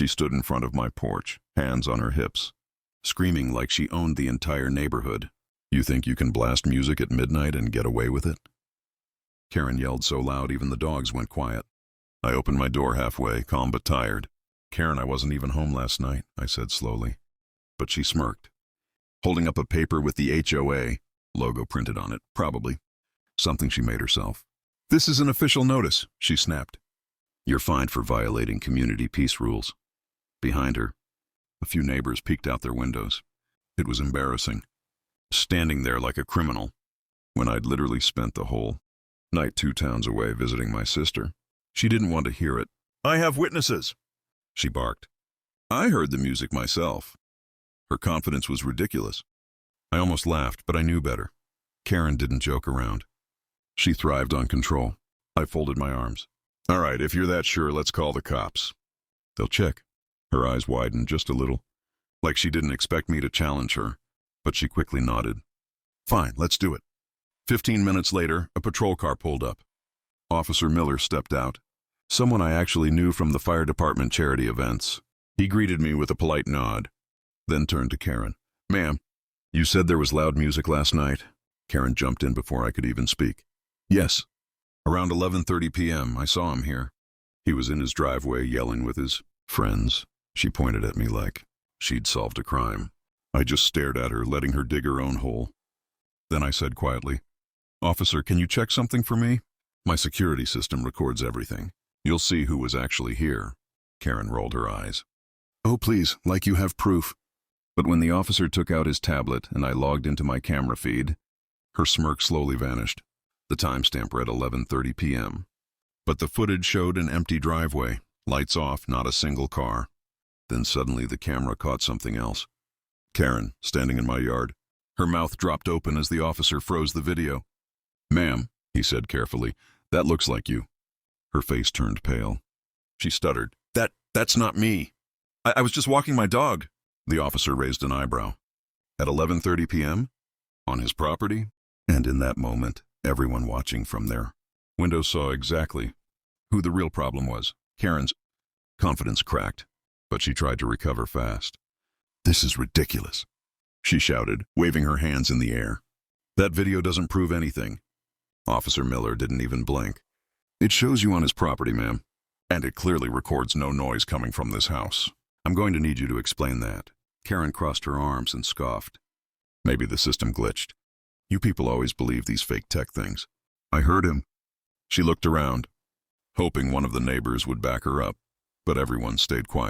She stood in front of my porch, hands on her hips, screaming like she owned the entire neighborhood. "You think you can blast music at midnight and get away with it?" Karen yelled so loud even the dogs went quiet. I opened my door halfway, calm but tired. "Karen, I wasn't even home last night," I said slowly. But she smirked, holding up a paper with the HOA logo printed on it, probably something she made herself. "This is an official notice," she snapped. "You're fined for violating community peace rules." Behind her, a few neighbors peeked out their windows. It was embarrassing, standing there like a criminal, when I'd literally spent the whole night 2 towns away visiting my sister. She didn't want to hear it. "I have witnesses," she barked. I heard the music myself. Her confidence was ridiculous. I almost laughed, but I knew better. Karen didn't joke around. She thrived on control. I folded my arms. "All right, if you're that sure, let's call the cops." "They'll check." Her eyes widened just a little, like she didn't expect me to challenge her, but she quickly nodded. "Fine, let's do it." 15 minutes later, a patrol car pulled up. Officer Miller stepped out, someone I actually knew from the fire department charity events. He greeted me with a polite nod, then turned to Karen. "Ma'am, you said there was loud music last night." Karen jumped in before I could even speak. "Yes. Around 11:30 p.m., I saw him here. He was in his driveway yelling with his friends." She pointed at me like she'd solved a crime. I just stared at her, letting her dig her own hole. Then I said quietly, "Officer, can you check something for me? My security system records everything. You'll see who was actually here." Karen rolled her eyes. "Oh, please, like you have proof." But when the officer took out his tablet and I logged into my camera feed, her smirk slowly vanished. The timestamp read 11:30 p.m. But the footage showed an empty driveway, lights off, not a single car. Then suddenly the camera caught something else. Karen, standing in my yard. Her mouth dropped open as the officer froze the video. "Ma'am," he said carefully, "that looks like you." Her face turned pale. She stuttered, That's not me. I was just walking my dog." The officer raised an eyebrow. "At 11:30 p.m.? On his property?" And in that moment, everyone watching from their window saw exactly who the real problem was. Karen's confidence cracked, but she tried to recover fast. "This is ridiculous," she shouted, waving her hands in the air. "That video doesn't prove anything." Officer Miller didn't even blink. "It shows you on his property, ma'am, and it clearly records no noise coming from this house. I'm going to need you to explain that." Karen crossed her arms and scoffed. "Maybe the system glitched. You people always believe these fake tech things." I heard him. She looked around, hoping one of the neighbors would back her up, but everyone stayed quiet.